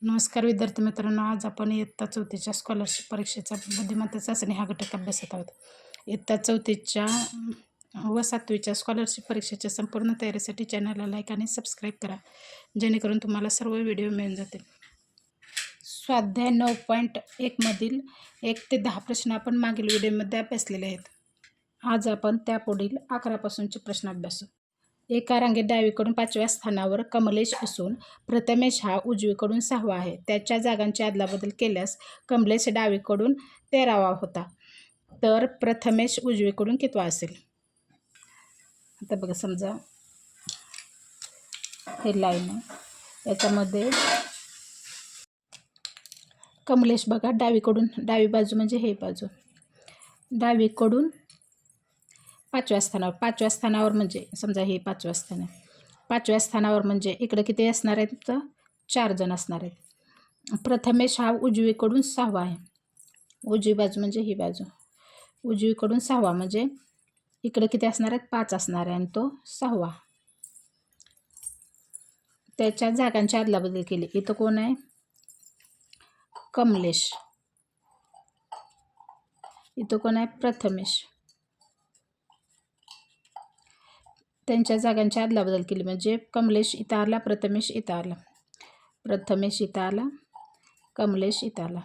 नमस्कार विद्यार्थी मित्रांनो, आज आपण इयत्ता चौथीच्या स्कॉलरशिप परीक्षेचा बुद्धिमत्ता चाचणी हा घटक अभ्यासत आहोत. इयत्ता चौथीच्या व सातवीच्या स्कॉलरशिप परीक्षेच्या संपूर्ण तयारीसाठी चॅनलला लाईक आणि सबस्क्राईब करा, जेणेकरून तुम्हाला सर्व व्हिडिओ मिळून जातील. स्वाध्याय 9.1 मधील 1 ते 10 प्रश्न आपण मागील व्हिडिओमध्ये अभ्यासलेले आहेत. आज आपण त्यापुढील 11 पासूनचे प्रश्न अभ्यासू. एका रांगेत डावीकडून 5व्या स्थानावर कमलेश असून प्रथमेश हा उजवीकडून 6वा आहे. त्याच्या जागांची अदलाबदल केल्यास कमलेश डावीकडून 13वा होता, तर प्रथमेश उजवीकडून कितवा असेल? आता बघा, समजा हे लाईन आहे, याच्यामध्ये कमलेश बघा डावीकडून, डावी बाजू म्हणजे हे बाजू, डावीकडून 5व्या स्थानावर, 5व्या स्थानावर म्हणजे समजा हे 5व्या स्थान आहे, 5व्या स्थानावर म्हणजे इकडे किती असणार आहेत? तर 4 जण असणार आहेत. प्रथमेश हा उजवीकडून 6वा आहे, उजवी बाजू म्हणजे ही बाजू, उजवीकडून 6वा म्हणजे इकडे किती असणार आहेत? 5 असणार आहे आणि तो 6वा. त्याच्या जागांची अदलाबदल केली. इथं कोण आहे? कमलेश. इथं कोण आहे? प्रथमेश. त्यांच्या जागांची अदलाबदल केली म्हणजे कमलेश इथं आला, प्रथमेश इथं आला, प्रथमेश इथं आला, कमलेश इथं आला.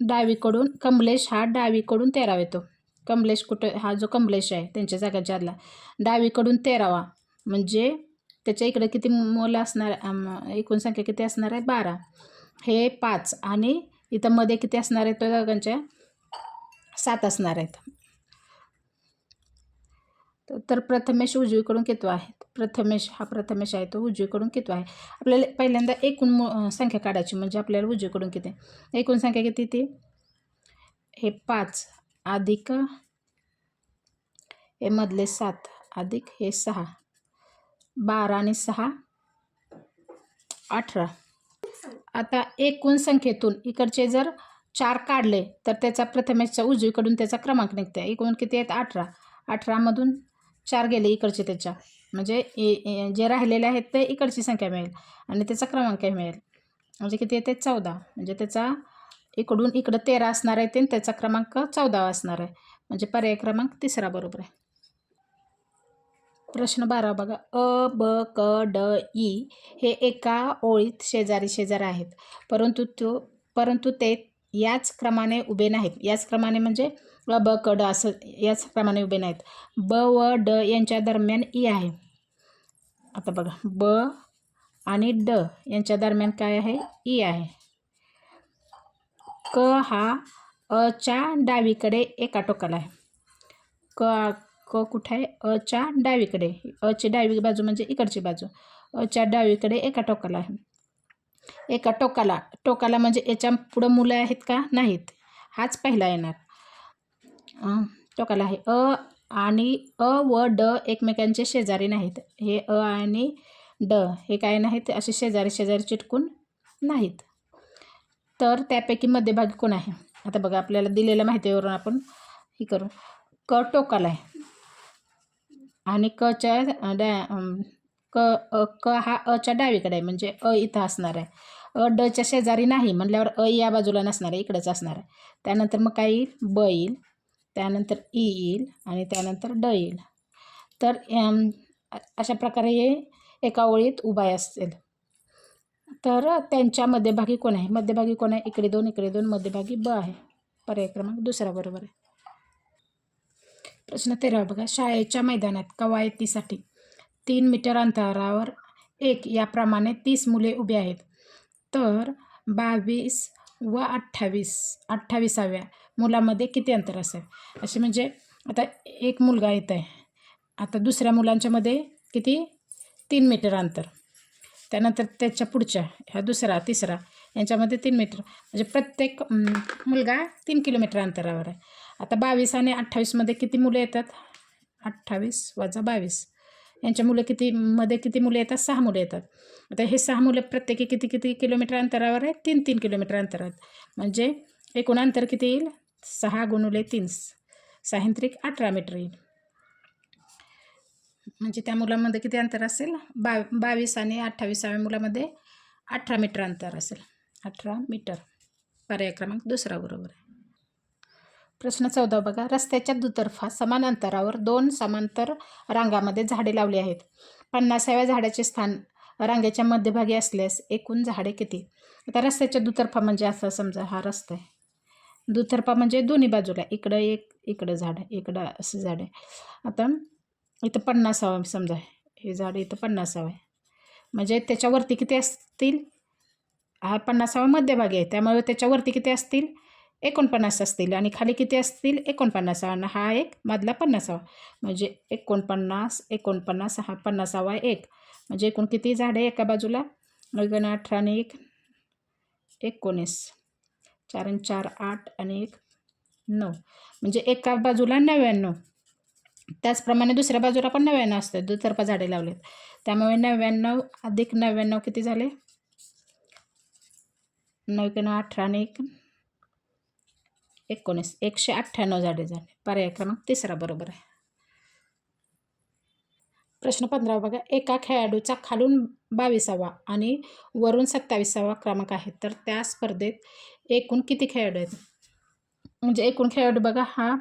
डावीकडून कमलेश हा डावीकडून 13वा येतो. कमलेश कुठं? हा जो कमलेश आहे त्यांच्या जागांच्या आदला डावीकडून 13वा म्हणजे त्याच्या इकडे किती मुलं असणार? एकूण संख्या किती असणार आहे? 12. हे 5 आणि इथं मध्ये किती असणार आहे? तो जागांच्या 7 असणार आहेत. तर प्रथमेश उजवीकडून कितवा आहे? प्रथमेश आहे, तो उजवीकडून कितवा आहे? आपल्याला पहिल्यांदा एकूण संख्या काढायची म्हणजे आपल्याला उजवीकडून किती, एकूण संख्या किती ती? हे 5 अधिक हे मधले 7 अधिक हे 6, 12 आणि 6 18. आता एकूण संख्येतून इकडचे जर 4 काढले तर त्याचा प्रथमेशचा उजवीकडून त्याचा क्रमांक निघते. एकूण किती आहेत? 18. 18मधून 4 गेले इकडचे त्याच्या, म्हणजे जे राहिलेले आहेत ते इकडची संख्या मिळेल आणि त्याचा क्रमांक मिळेल. म्हणजे किती येते? 14. म्हणजे त्याचा इकडून इकडं 13 असणार आहे ते, त्याचा क्रमांक 14 असणार आहे. म्हणजे पर्याय क्रमांक 3 बरोबर आहे. प्रश्न 12 बघा. अ, ब, क, ड, ई हे एका ओळीत शेजारी शेजारी आहेत, परंतु ते याच क्रमाने उभे नाहीत. याच क्रमाने म्हणजे अ, ब, क, ड असं याच क्रमाने उभे नाहीत. ब व ड यांच्या दरम्यान ई आहे. आता बघा, ब आणि ड यांच्या दरम्यान काय आहे? ई आहे. क हा अच्या डावीकडे एका टोकाला आहे. क कुठे आहे? अच्या डावीकडे. अची डावी बाजू म्हणजे इकडची बाजू, अच्या डावीकडे एका टोकाला आहे. एका टोकाला म्हणजे याच्या पुढं मुलं आहेत का? नाहीत. हाच पहिला येणार. टोकाला आहे. अ आणि अ व ड एकमेकांचे शेजारी नाहीत. हे अ आणि ड हे काय नाहीत? असे शेजारी शेजारी चिटकून नाहीत. तर त्यापैकी मध्यभागी कोण आहे? आता बघा, आपल्याला दिलेल्या माहितीवरून आपण हे करू. क टोकाला आहे आणि क हा अच्या डावीकडे आहे म्हणजे अ इथं असणार आहे. अ डच्या शेजारी नाही म्हणल्यावर अ या बाजूला नसणार आहे, इकडेच असणार आहे. त्यानंतर मग काय येईल? ब येईल, त्यानंतर ई येईल आणि त्यानंतर ड येईल. तर अशा प्रकारे हे एका ओळीत उभा असतील. तर त्यांच्या मध्यभागी कोण आहे? मध्यभागी कोण आहे? इकडे 2 इकडे 2, मध्यभागी ब आहे. पर्याय क्रमांक 2 बरोबर आहे. प्रश्न 13 बघा. शाळेच्या मैदानात कवायतीसाठी 3 मीटर अंतरावर 1 याप्रमाणे 30 मुले उभी आहेत, तर 22 व 28व्या मुलामध्ये किती अंतर असेल? असे म्हणजे आता एक मुलगा येत आहे, आता दुसऱ्या मुलांच्या मध्ये किती? 3 मीटर अंतर, त्यानंतर त्याच्या पुढच्या ह्या दुसरा तिसरा यांच्यामध्ये 3 मीटर, म्हणजे प्रत्येक मुलगा 3 किलोमीटर अंतरावर आहे. आता 22 आणि 28मध्ये किती मुलं येतात? 28 वजा 22 यांच्या मुलं मध्ये किती मुलं येतात? 6 मुलं येतात. आता हे 6 मुलं प्रत्येकी किती किलोमीटर अंतरावर आहे? 3 किलोमीटर अंतरावर. म्हणजे एकूण अंतर किती येईल? 6 × 3 6 × 18 मीटर येईल. म्हणजे त्या मुलामध्ये किती अंतर असेल? 22 आणि 28व्या मुलामध्ये 18 मीटर अंतर असेल. 18 मीटर. पर्याय क्रमांक दुसरा बरोबर आहे. प्रश्न 14 बघा. रस्त्याच्या दुतर्फा समान अंतरावर 2 समांतर रांगामध्ये झाडे लावली आहेत. 50व्या झाडाचे स्थान रांगेच्या मध्यभागी असल्यास एकूण झाडे किती? आता रस्त्याच्या दुतर्फा म्हणजे असं समजा हा रस्ता आहे. दुतर्फा म्हणजे दोन्ही बाजूला, इकडं एक, इकडं झाड, इकडं असं झाड आहे. आता इथं 50वा समजा, हे झाड इथं 50वा आहे, म्हणजे त्याच्यावरती किती असतील? हा 50वा मध्यभागी आहे, त्यामुळे त्याच्यावरती किती असतील? 49 असतील. आणि खाली किती असतील? 49. आणि हा एक मधला 50वा, म्हणजे 49, 49, हा 50वा एक, म्हणजे एकूण किती झाडे एका बाजूला? 18 आणि 1 19, 4 आणि 4 8 आणि 1 9, म्हणजे एका बाजूला 99. त्याचप्रमाणे दुसऱ्या बाजूला पण 99 असतात, दुतर्फा झाडे लावलेत, त्यामुळे 99 अधिक 99 किती झाले? 9 18 आणि 1 19, 198 झाडे झाले. पर्याय क्रमांक तिसरा बरोबर आहे. प्रश्न 15 बघा. एका खेळाडूचा खालून 22वा आणि वरून 27वा क्रमांक आहे, तर त्या स्पर्धेत एकूण किती खेळाडू आहेत? म्हणजे एकूण खेळाडू बघा, हा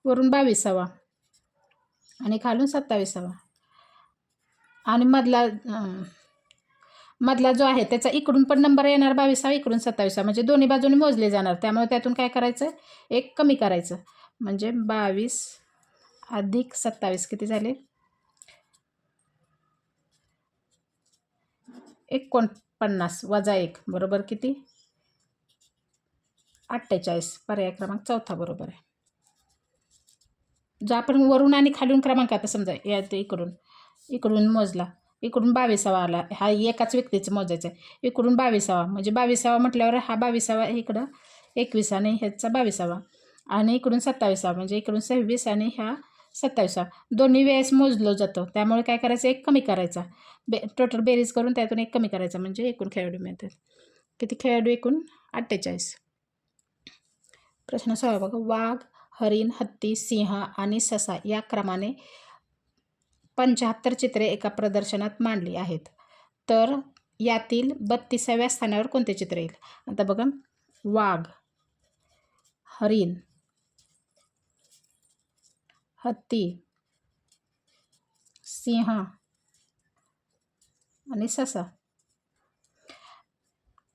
वरून 22वा आणि खालून 27वा, आणि मधला जो आहे त्याचा इकडून पण नंबर येणार 22वा, इकडून 27वा, म्हणजे दोन्ही बाजूने मोजले जाणार. त्यामुळे त्यातून काय करायचं? एक कमी करायचं, म्हणजे 22 अधिक 27 किती झाले? 49 वजा 1 बरोबर किती? 48. पर्याय क्रमांक चौथा बरोबर आहे. जो आपण वरून आणि खालून क्रमांक, आता समजा या इकडून मोजला, इकडून 22वा आला, हा एकाच व्यक्तीचं मोजायचं आहे, इकडून 22वा, म्हणजे 22वा म्हटल्यावर हा 22वा इकडं 21 आणि ह्याचा 22वा, आणि इकडून 27वा, म्हणजे इकडून 26 आणि ह्या 27वा, दोन्ही वेळेस मोजलं जातं. त्यामुळे काय करायचं? एक कमी करायचा, टोटल बेरीज करून त्यातून एक कमी करायचा, म्हणजे एकूण खेळाडू मिळतात. किती खेळाडू? एकूण 48. प्रश्न 16 बघा. वाघ, हरिण, हत्ती, सिंह आणि ससा या क्रमाने 75 चित्रे एका प्रदर्शनात मांडली आहेत, तर यातील 32व्या स्थानावर कोणते चित्र येईल? आता बघा, वाघ, हरिण, हत्ती, सिंह आणि ससा,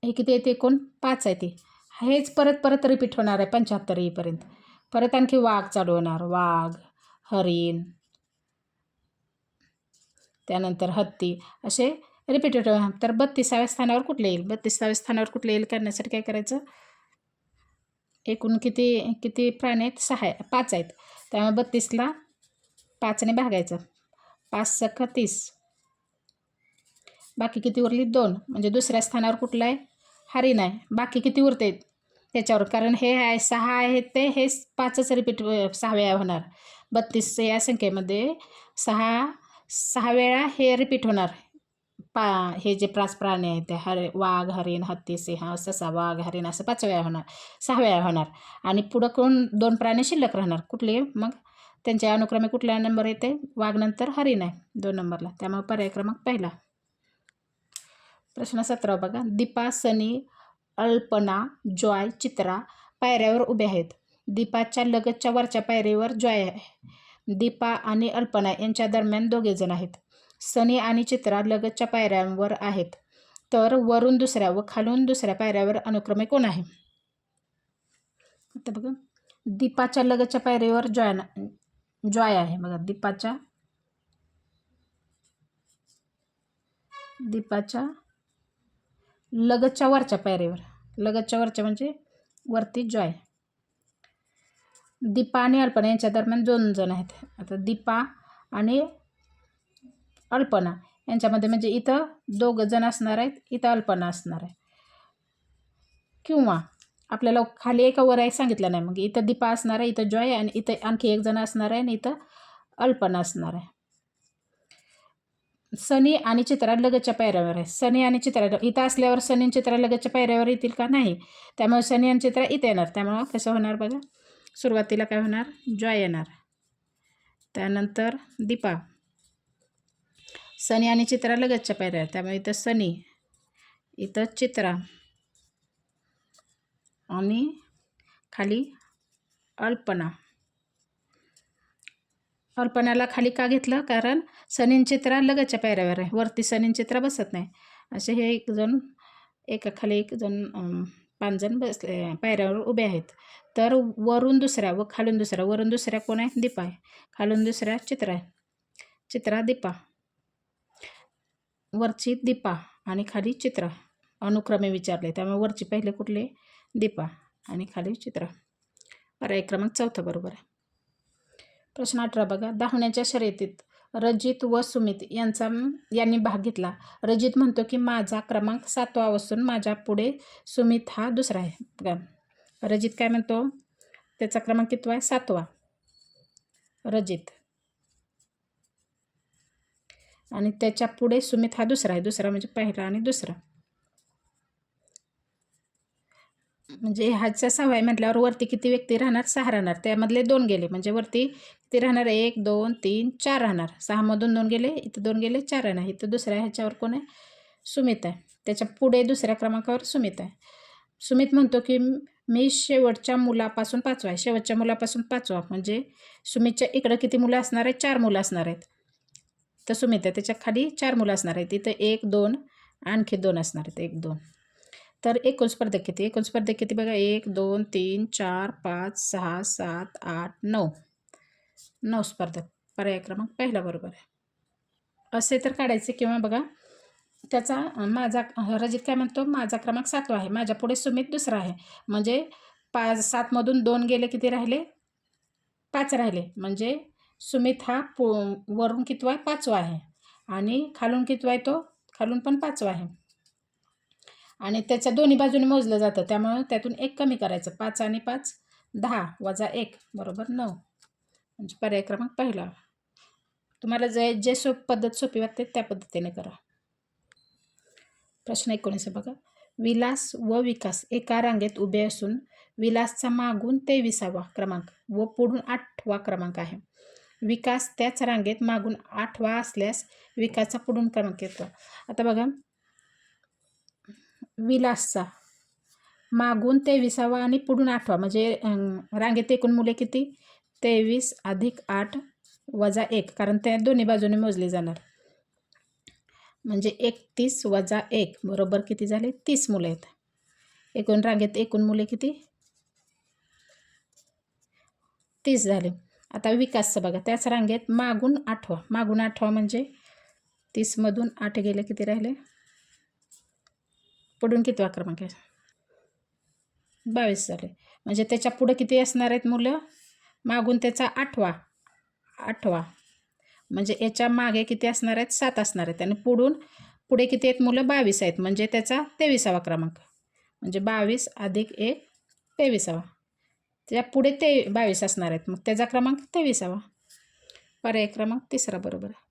हे किती येते? एकूण 5 आहे. ते हेच परत परत रिपीट होणार आहे 75 येईपर्यंत. परत आणखी वाघ चालू होणार, वाघ, हरिण, त्यानंतर हत्ती, असे रिपीटेड होणार. तर 32व्या स्थानावर कुठले येईल? 32व्या स्थानावर कुठले येईल करण्यासाठी काय करायचं? एकूण किती किती प्राणी आहेत? 5 आहेत, त्यामुळे 32ला 5ने भागायचं, 5 सख 30, बाकी किती उरली? 2, म्हणजे दुसऱ्या स्थानावर कुठलं आहे? हरिण आहे. बाकी किती उरते त्याच्यावर? कारण हे आहे 6 आहेत, ते हे 5च रिपीट 6 वेळा होणार. 32 या संख्येमध्ये 6 वेळा हे रिपीट होणार. हे जे 5 प्राणी आहेत ते वाघ, हरिण, हत्ती, सिंह, ससा, वाघ, हरिण, असं 5 वेळा होणार, 6 वेळा होणार. आणि पुढं कोण? 2 प्राणी शिल्लक राहणार. कुठले मग? त्यांच्या अनुक्रमे कुठला नंबर येते? वाघ नंतर हरिण आहे 2 नंबरला, त्यामुळे पर्याय क्रमांक पहिला. प्रश्न 17 बघा. दीपा, सनी, अल्पना, जॉय, चित्रा पायऱ्यावर उभे आहेत. दीपाच्या लगतच्या वरच्या पायरीवर जॉय आहे. दीपा आणि अल्पना यांच्या दरम्यान 2 जण आहेत. सनी आणि चित्रा लगतच्या पायऱ्यांवर आहेत, तर वरून दुसऱ्या व खालून दुसऱ्या पायऱ्यावर अनुक्रमे कोण आहे? आता बघा, दीपाच्या लगतच्या पायरीवर जॉय आहे. बघा, दीपाच्या लगतच्या वरच्या पायरीवर, लगतच्या वरच्या म्हणजे वरती जॉय. दीपा आणि अल्पना यांच्या दरम्यान 2 जण आहेत. आता दीपा आणि अल्पना यांच्यामध्ये, म्हणजे इथं 2 जण असणार आहेत, इथं अल्पना असणार आहे, किंवा आपल्याला खाली एका वर आहे सांगितलं नाही, मग इथं दीपा असणार आहे, इथं जॉय, आणि इथं आणखी 1 जण असणार आहे, आणि इथं अल्पना असणार आहे. सनी आणि चित्रा लगतच्या पायऱ्यावर आहे. सनी आणि चित्रा इथं असल्यावर सनी आणि चित्रा लगतच्या पायऱ्यावर येतील का? नाही. त्यामुळे सनी आणि चित्रा इथे येणार. त्यामुळं कसं होणार बघा, सुरुवातीला काय होणार? जॉय येणार, त्यानंतर दीपा, सनी आणि चित्रा लगतच्या पायऱ्या आहेत, त्यामुळे इथं सनी, इथं चित्रा आणि खाली अल्पना. अल्पनाला खाली का घेतलं? कारण सनी चित्रा लगतच्या पायऱ्यावर आहे, वरती सनी चित्रा बसत नाही. असे हे एक जण एका खाली एक जण 5 जण बसले पायऱ्यावर उभे आहेत. तर वरून दुसऱ्या व खालून दुसऱ्या, वरून दुसऱ्या कोण आहे? दीपा आहे. खालून दुसऱ्या चित्रा आहे. चित्रा दीपा, वरची दीपा आणि खाली चित्रा अनुक्रमे विचारले, त्यामुळे वरची पहिले कुठले? दीपा आणि खाली चित्रा. पर्याय क्रमांक 4 बरोबर आहे. प्रश्न 18 बघा. धावण्याच्या शर्यतीत रजित व सुमित यांनी भाग घेतला. रजित म्हणतो की माझा क्रमांक 7वा असून माझ्या पुढे सुमित हा दुसरा आहे. बघा, रजित काय म्हणतो? त्याचा क्रमांक कितवा आहे? 7वा रजित, आणि त्याच्या पुढे सुमित हा दुसरा आहे. दुसरा म्हणजे पहिला आणि दुसरा, म्हणजे ह्याच्या 6 आहे म्हटल्यावर वरती किती व्यक्ती राहणार? 6 राहणार. त्यामधले 2 गेले, म्हणजे वरती किती राहणार? 1 2 3 4 राहणार. 6 मधून 2 गेले, इथं 2 गेले, 4 राहणार. इथं दुसऱ्या ह्याच्यावर कोण आहे? सुमित आहे. त्याच्या पुढे दुसऱ्या क्रमांकावर सुमित आहे. सुमित म्हणतो की मी शेवटच्या मुलापासून 5वा आहे. शेवटच्या मुलापासून 5वा म्हणजे सुमितच्या इकडं किती मुलं असणार आहेत? 4 मुलं असणार आहेत. तर सुमित आहे, त्याच्या खाली 4 मुलं असणार आहेत. इथं 1 2 आणखी 2 असणार आहेत. 1 2. तर एकूण स्पर्धक किती? एकूण स्पर्धक किती बघा? 1 2 3 4 5 6 7 8 9. 9 स्पर्धक. पर्याय क्रमांक पहिला बरोबर आहे. असे तर काढायचे, किंवा बघा त्याचा माझा रजित काय म्हणतो? माझा क्रमांक 7वा आहे, माझ्या पुढे सुमित दुसरा आहे. म्हणजे 7 मधून 2 गेले, किती राहिले? 5 राहिले. म्हणजे सुमित हा वरून कितवा आहे? 5वा आहे, आणि खालून कितवा आहे तो? खालून पण 5वा आहे. आणि त्याच्या दोन्ही बाजूने मोजलं जातं, त्यामुळे त्यातून 1 कमी करायचं. 5 आणि 5 10 वजा 1 बरोबर 9. म्हणजे पर्याय क्रमांक पहिला. तुम्हाला जे पद्धत सोपी वाटते त्या पद्धतीने करा. प्रश्न 19 बघा. विलास व विकास एका रांगेत उभे असून विलासचा मागून 23वा क्रमांक व पुढून 8वा क्रमांक आहे. विकास त्याच रांगेत मागून 8वा असल्यास विकासचा पुढून क्रमांक येतो. आता बघा, विलासचा मागून 23वा आणि पुढून 8वा, म्हणजे रांगेत एकूण मुले किती? 23 अधिक 8 वजा 1, कारण त्या दोन्ही बाजूने मोजले जाणार. म्हणजे 31 वजा 1 बरोबर किती झाले? 30 मुलं आहेत. एकूण रांगेत एकूण मुले किती? 30 झाले. आता विकासचं बघा, त्याच रांगेत मागून 8वा, मागून 8वा म्हणजे 30 मधून 8 गेले, किती राहिले? पुढून कितवा क्रमांक आहे? 22 झाले. म्हणजे त्याच्या पुढे किती असणार आहेत मुलं? मागून त्याचा 8वा म्हणजे याच्या मागे किती असणार आहेत? 7 असणार आहेत. आणि पुढे किती आहेत मुलं? 22 आहेत. म्हणजे त्याचा 23वा क्रमांक, म्हणजे 22 अधिक 1 23वा. त्या पुढे 22 असणार आहेत, मग त्याचा क्रमांक 23वा. पर्याय क्रमांक तिसरा बरोबर आहे.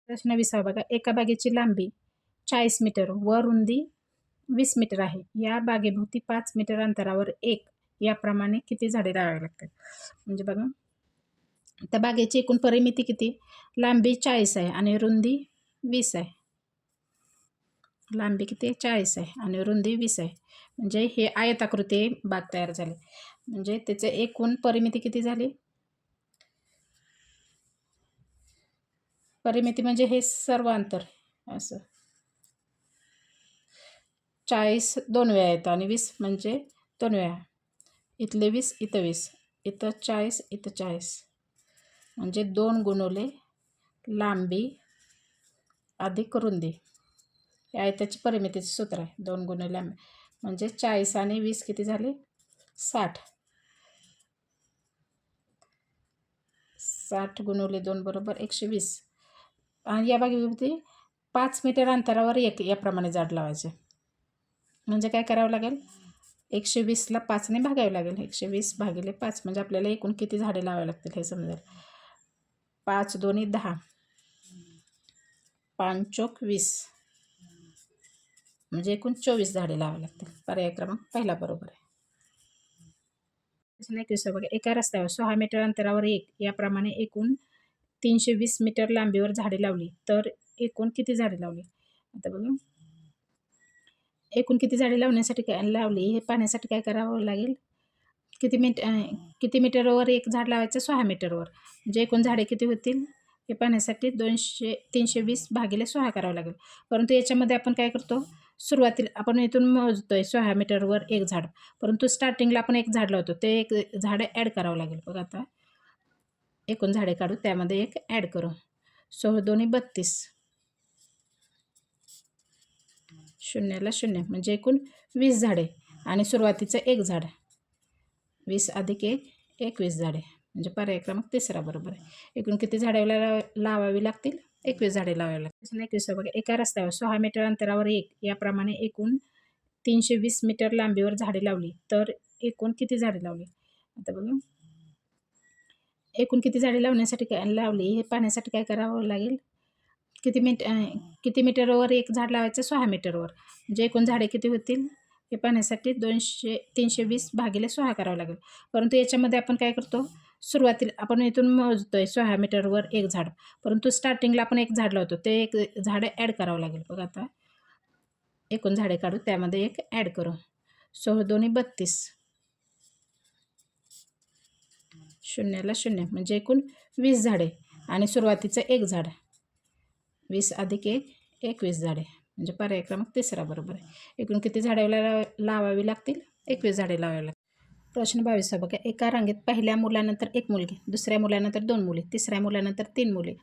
प्रश्न 20 बघा. एका बागेची लांबी 40 मीटर व रुंदी 20 मीटर आहे. या बागेभोवती 5 मीटर अंतरावर 1 याप्रमाणे किती झाडे लावावी लागतात? म्हणजे बघा, त्या बागेची एकूण परिमिती किती? लांबी 40 आहे आणि रुंदी 20 आहे. लांबी किती? 40 आहे आणि रुंदी 20 आहे. म्हणजे हे आयताकृती बाग तयार झाली. म्हणजे त्याचे एकूण परिमिती किती झाली? परिमिती म्हणजे हे सर्व अंतर असं 40 2 वेळा येतं आणि 20 म्हणजे 2 वेळा. इथले 20 इथं 20, इथं 40 इथं 40, म्हणजे 2 गुणुले लांबी अधिक रुंदी. हे आयताची परिमितीचे सूत्र आहे. 2 गुणिले लांबी म्हणजे 40 आणि 20 किती झाले? 60. 60 गुणिले 2 बरोबर 120. आणि या बागेभोवती 5 मीटर अंतरावर 1 याप्रमाणे झाड लावायचे. म्हणजे काय करावं लागेल? 120ला 5ने भागावे लागेल. 120 भागिले 5 म्हणजे आपल्याला एकूण किती झाडे लावावी लागतील हे समजेल. 5 दोन्ही 10, 5 चोक 20, म्हणजे एकूण 24 झाडे लावावी लागतील. पर्याय क्रमांक पहिला बरोबर आहे. 21 बघा. एका रस्त्यावर 6 मीटर अंतरावर 1 याप्रमाणे एकूण 320 मीटर लांबीवर झाडे लावली तर एकूण किती झाडे लावली. आता बघा, एकूण किती झाडे लावण्यासाठी काय लावली हे पाहण्यासाठी काय करावं लागेल. किती मीटरवर एक झाड लावायचं, 6 मीटरवर. म्हणजे एकूण झाडे किती होतील हे पाहण्यासाठी 320 भागिले 6 करावं लागेल. परंतु याच्यामध्ये आपण काय करतो, सुरुवातीला आपण इथून मोजतोय 6 मीटरवर एक झाड, परंतु स्टार्टिंगला आपण एक झाड लावतो, ते एक झाड ॲड करावं लागेल. बघा आता एकूण झाडे काढू, त्यामध्ये एक ॲड करू. 16 दोन्ही 32, 0ला 0 म्हणजे एकूण 20 झाडे आणि सुरुवातीचं एक झाड. 20 अधिक 1 21 झाडे म्हणजे पर्याय क्रमांक तिसरा बरोबर आहे. एकूण किती झाडे लावावी लागतील, 21 झाडे लावावी लागतील. 21 बघा, एका रस्त्यावर 6 मीटर अंतरावर एक याप्रमाणे एकूण 320 मीटर लांबीवर झाडे लावली तर एकूण किती झाडे लावली. आता बघा, एकूण किती झाडे लावण्यासाठी काय लावली हे पाहण्यासाठी काय करावं लागेल. किती मीटरवर एक झाड लावायचं, 6 मीटरवर. म्हणजे एकूण झाडे किती होतील हे पाहण्यासाठी 320 भागिले 6 करावं लागेल. परंतु याच्यामध्ये आपण काय करतो, सुरुवातीला आपण इथून मोजतोय 6 मीटरवर एक झाड, परंतु स्टार्टिंगला आपण एक झाड लावतो, ते एक झाड ॲड करावं लागेल. बघा आता एकूण झाडे काढू, त्यामध्ये एक ॲड करू. 16 दोन्ही 32, 0ला 0 म्हणजे एकूण 20 झाडे आणि सुरुवातीचं एक झाड. 20 अधिक 1 21 झाडे म्हणजे पर्याय क्रमांक तिसरा बरोबर आहे. एकूण किती झाडे लावावी लागतील, 21 झाडे लावावी लागतील. प्रश्न 22 बघा, एका रांगेत पहिल्या मुलानंतर एक मुलगी, दुसऱ्या मुलानंतर 2 मुले, तिसऱ्या मुलानंतर 3 मुले,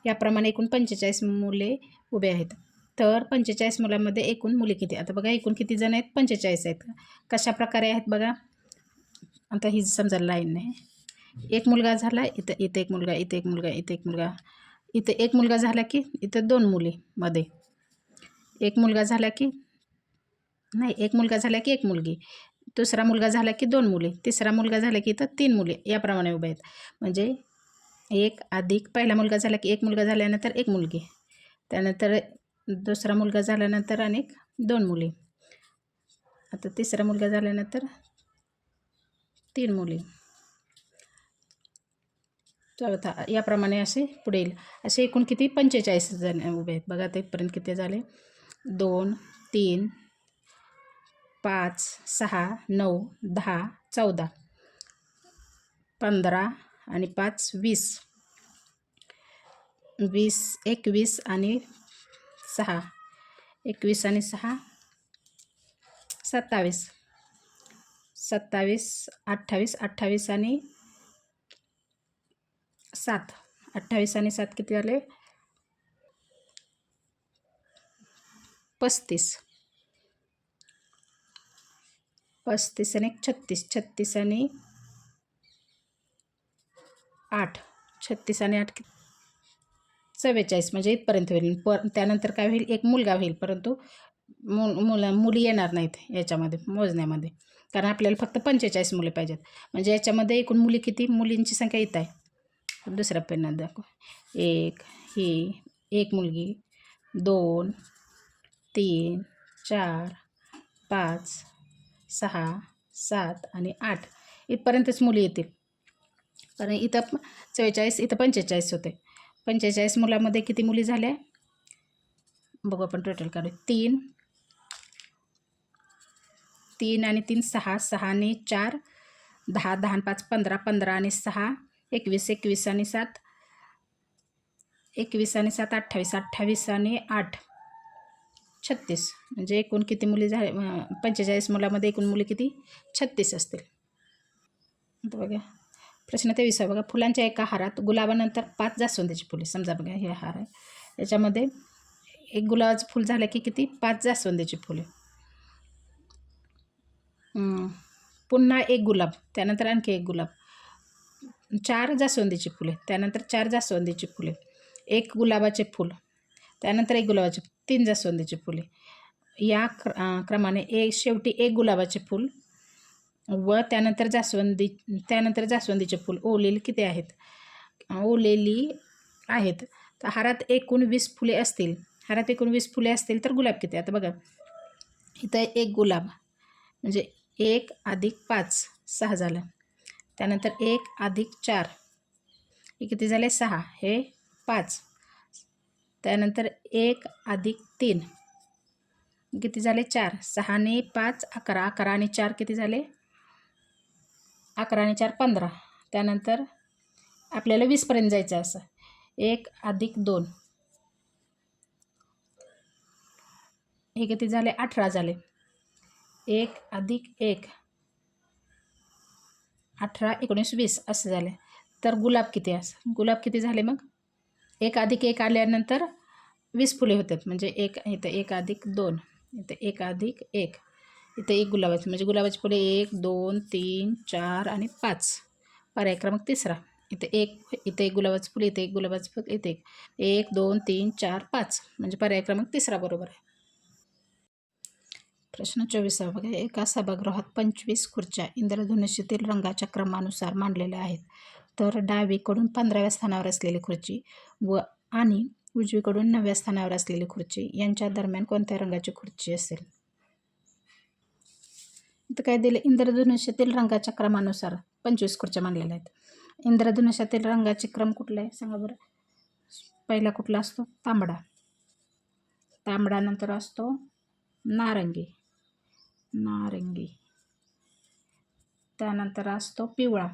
याप्रमाणे एकूण 45 मुले उभे आहेत. तर 45 मुलांमध्ये एकूण मुले किती. आता बघा, एकूण किती जण आहेत, 45 आहेत. कशा प्रकारे आहेत बघा. आता ही समजा लाईन आहे, एक मुलगा झाला, इथं एक मुलगा, इथं एक मुलगा, इथं एक मुलगा, इथं एक मुलगा झाला की इथं 2 मुली मध्ये, एक मुलगा झाला की नाही, एक मुलगा झाला की एक मुलगी, दुसरा मुलगा झाला की 2 मुली, तिसरा मुलगा झाला की इथं 3 मुली याप्रमाणे उभे आहेत. म्हणजे एक अधिक पहिला मुलगा झाला की एक मुलगा झाल्यानंतर एक मुलगी, त्यानंतर दुसरा मुलगा झाल्यानंतर अनेक 2 मुली, आता तिसरा मुलगा झाल्यानंतर 3 मुली, चौथा, याप्रमाणे असे पुढे येईल. असे एकूण किती 45 जण उभे आहेत. बघा आता इथपर्यंत किती झाले, 2 3 5 6 9 10 14 15 आणि 5 20 20 21 आणि 6 21 आणि 6 27 27 28 28 आणि 7 28 आणि 7 किती झाले, 35 35 आणि 36 36 आणि 8 36 आणि 8 44 म्हणजे इथपर्यंत होईल. त्यानंतर काय होईल, एक मुलगा होईल, परंतु मुली येणार नाहीत याच्यामध्ये मोजण्यामध्ये, कारण आपल्याला फक्त 45 मुले पाहिजेत. म्हणजे याच्यामध्ये एकूण मुली किती, मुलींची संख्या येत आहे. दुसऱ्या पेनात दाखव, एक मुलगी, 2 3 4 5 6 7 आणि 8 इथपर्यंतच मुली येतील. कारण इथं 44, इथं 45 होते. 45 मुलामध्ये किती मुली झाल्या बघू आपण, टोटल काढू. 3 आणि 3 6 6 आणि 4 10 10 आणि 5 15 15 आणि 6 21 21 आणि 7 21 आणि 7 28 28 आणि 8 36 म्हणजे एकूण किती मुली झाले, 45 मुलामध्ये एकूण मुली किती, 36 असतील. आता बघा प्रश्न 23 बघा, फुलांच्या एका हारात गुलाबानंतर 5 जास्वंदीची फुले. समजा बघा हे हार आहे, याच्यामध्ये एक गुलाबाचं फुल झालं की किती, 5 जास्वंदीची फुले, पुन्हा एक गुलाब, त्यानंतर आणखी एक गुलाब, 4 जास्वंदीची फुले, त्यानंतर 4 जास्वंदीची फुले, एक गुलाबाचे फूल, त्यानंतर एक गुलाबाचे, 3 जास्वंदीची फुले, या क्रमाने शेवटी एक गुलाबाचे फूल व त्यानंतर जास्वंदीचे फूल ओलेली किती आहेत, ओलेली आहेत. तर हारात एकूण 20 फुले असतील, हारात एकूण 20 फुले असतील तर गुलाब किती. आता बघा इथं एक गुलाब म्हणजे 1 अधिक 5 6 झालं, त्यानंतर 1 अधिक 4 हे किती झाले, 6, हे 5, त्यानंतर 1 अधिक 3 किती झाले 4. 6 आणि 5 11. 11 आणि 4 किती झाले 11 आणि 4 15. त्यानंतर आपल्याला 20पर्यंत जायचं आहे. असं 1 अधिक 2 हे किती झाले 18 झाले. 1 अधिक 1 18 19 20 असं झाले. तर गुलाब किती असं गुलाब किती झाले मग 1 अधिक 1 आल्यानंतर 20 फुले होतात. म्हणजे इथं 1 अधिक 2 इथं 1 अधिक 1 इथं 1 गुलाबाची म्हणजे गुलाबाची फुले 1 2 3 4 आणि 5. पर्याय क्रमांक तिसरा. इथं एक गुलाबाचं फुल इथं 1 गुलाबाचं फुल इथे 1 2 3 4 5 म्हणजे पर्याय क्रमांक तिसरा बरोबर आहे. प्रश्न 24 बघा. एका सभागृहात 25 खुर्च्या इंद्रधनुष्यातील रंगाच्या क्रमानुसार मांडलेल्या आहेत. तर डावीकडून 15व्या स्थानावर असलेली खुर्ची आणि उजवीकडून 9व्या स्थानावर असलेली खुर्ची यांच्या दरम्यान कोणत्या रंगाची खुर्ची असेल. इथं काय दिले इंद्रधनुष्यातील रंगाच्या क्रमानुसार 25 खुर्च्या मांडलेल्या आहेत. इंद्रधनुष्यातील रंगाचे क्रम कुठला आहे सांगा बरं. पहिला कुठला असतो तांबडा. तांबडानंतर असतो नारंगी. त्यानंतर असतो पिवळा.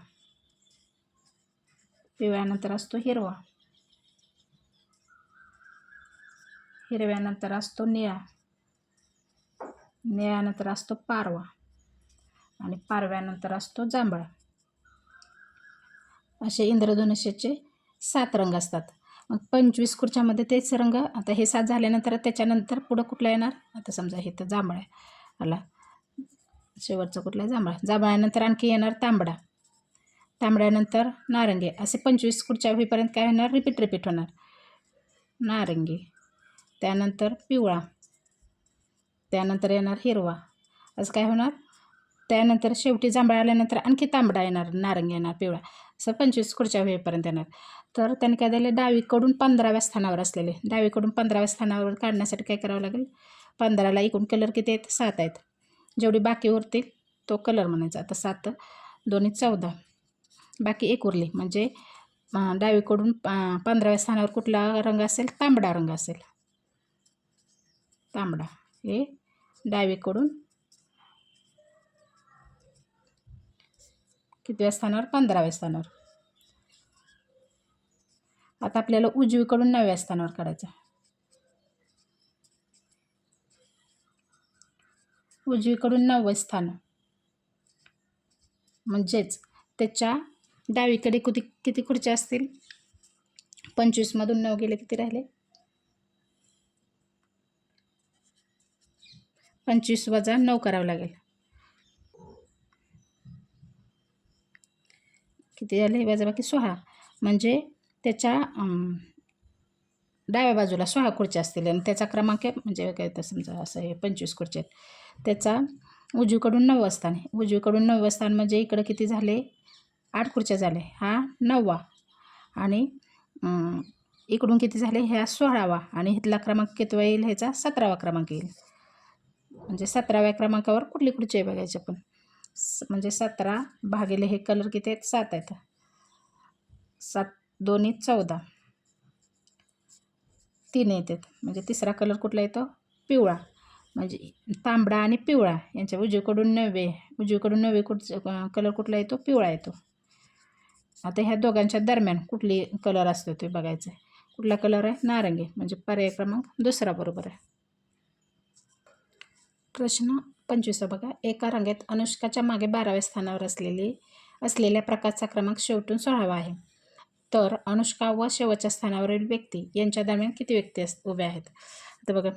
पिवळ्यानंतर असतो हिरवा. हिरव्यानंतर असतो निळा. निळ्यानंतर असतो पारवा आणि पारव्यानंतर असतो जांभळा. असे इंद्रधनुष्याचे 7 रंग असतात. मग 25 खुर्च्यामध्ये तेच रंग आता हे 7 झाल्यानंतर त्याच्यानंतर पुढं कुठला येणार. आता समजा हे तर जांभळा आला शेवटचा कुठला जांभळा. जांभळ्यानंतर आणखी येणार तांबडा. तांबड्यानंतर नारंगी. असे 25 खुर्च्या होईपर्यंत काय होणार रिपीट होणार. नारंगी त्यानंतर पिवळा त्यानंतर येणार हिरवा असं काय होणार. त्यानंतर शेवटी जांभळा आल्यानंतर आणखी तांबडा येणार नारंगी येणार पिवळा असं 25 खुर्च्या होईपर्यंत येणार. तर त्यांनी काय दिले डावीकडून 15व्या स्थानावर असलेले. डावीकडून 15व्या स्थानावर काढण्यासाठी काय करावं लागेल. 15ला एकूण कलर किती आहेत 7 आहेत. जेवढी बाकी उरतील तो कलर म्हणायचा. आता 7 दोन्ही 14 बाकी 1 उरली म्हणजे डावीकडून 15व्या स्थानावर कुठला रंग असेल तांबडा रंग असेल. तांबडा हे डावीकडून कितव्या स्थानावर 15व्या स्थानावर. आता आपल्याला उजवीकडून 9व्या स्थानावर काढायचं. उजवीकडून 9वं स्थान म्हणजेच त्याच्या डावीकडे किती खुर्च्या असतील. 25मधून 9 गेले किती राहिले 25 वजा 9 करावं लागेल. किती झाले वजाबाकी 6 म्हणजे त्याच्या डाव्या बाजूला 6 खुर्च्या असतील आणि त्याचा क्रमांक म्हणजे काय तर समजा असं हे 25 खुर्च्या आहेत. त्याचा उजवीकडून 9वं स्थान आहे. उजवीकडून 9वं स्थान म्हणजे इकडं किती झाले 8 खुर्च्या झाले. हा 9वा आणि इकडून किती झाले ह्या 16वा आणि इथला क्रमांक कितवा येईल ह्याचा 17वा क्रमांक येईल. म्हणजे 17व्या क्रमांकावर कुठली खुर्ची आहे बघायची आपण. म्हणजे 17 भागिले हे कलर किती आहेत 7 आहेत. 7 दोन्ही 14 3 येतात म्हणजे तिसरा कलर कुठला येतो पिवळा. म्हणजे तांबडा आणि पिवळा यांच्या उजवीकडून 9 कलर कुठला येतो पिवळा येतो. आता ह्या दोघांच्या दरम्यान कुठली कलर असतो ते बघायचं आहे. कुठला कलर आहे नारंगी म्हणजे पर्याय क्रमांक दुसरा बरोबर आहे. प्रश्न 25 बघा. एका रांगेत अनुष्काच्या मागे 12व्या स्थानावर असलेल्या प्रकारचा क्रमांक शेवटून 16वा आहे. तर अनुष्का व शेवटच्या स्थानावरील व्यक्ती यांच्या दरम्यान किती व्यक्ती उभ्या आहेत. आता बघा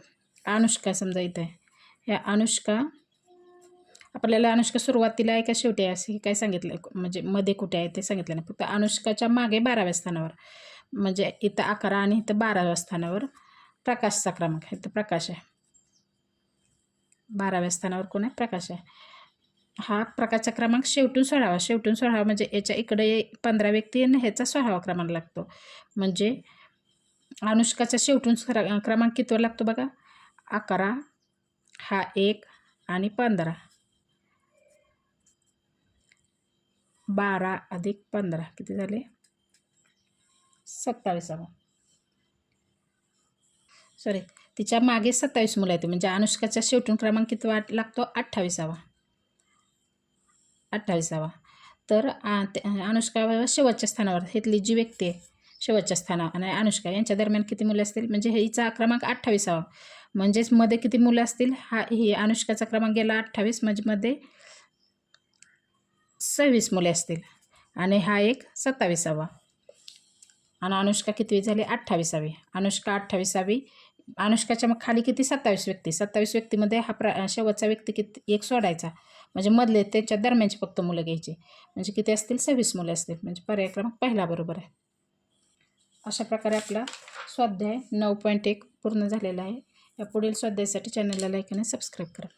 अनुष्का समजा इथं आहे. ह्या अनुष्का आपल्याला अनुष्का सुरुवातीला आहे का शेवटी आहे असं काय सांगितलं म्हणजे मध्ये कुठे आहे ते सांगितलं नाही. फक्त अनुष्काच्या मागे 12व्या स्थानावर म्हणजे इथं 11 आणि इथं 12व्या स्थानावर प्रकाशचा क्रमांक आहे. इथं प्रकाश आहे. 12व्या स्थानावर कोण आहे प्रकाश आहे. हा प्रकारचा क्रमांक शेवटून 16वा म्हणजे याच्या इकडे 15 व्यक्ती आणि ह्याचा 16वा क्रमांक लागतो. म्हणजे अनुष्काचा शेवटून क्रमांक किती लागतो बघा 11 हा 1 आणि 15 12 अधिक 15 किती झाले 27वा. सॉरी तिच्या मागे 27 मुलं आहेत. म्हणजे अनुष्काच्या शेवटून क्रमांक किती लागतो? 28वा. तर अनुष्का शेवटच्या स्थानावर, इथली जी व्यक्ती आहे शेवटच्या स्थानावर आणि अनुष्का यांच्या दरम्यान किती मुले असतील? म्हणजे हिचा क्रमांक 28वा. म्हणजेच मध्ये किती मुलं असतील? ही अनुष्काचा क्रमांक गेला 28, म्हणजे मध्ये 26 मुले असतील आणि हा एक 27वा. आणि अनुष्का कितवी झाली? 28वी. अनुष्का 28वी. अनुष्काच्या मग खाली किती? 27 व्यक्ती. 27 व्यक्तीमध्ये शेवटचा व्यक्ती किती? एक सोडायचा. म्हणजे मधले त्याच्या दरम्यानची फक्त मुलं घ्यायची. म्हणजे किती असतील? 26 मुले असतील. म्हणजे पर्याय क्रमांक पहिला बरोबर आहे. अशा प्रकारे आपला स्वाध्याय 9.1 पूर्ण झालेला आहे. या पुढील स्वाध्यायासाठी चॅनलला लाईक आणि सबस्क्राईब करा.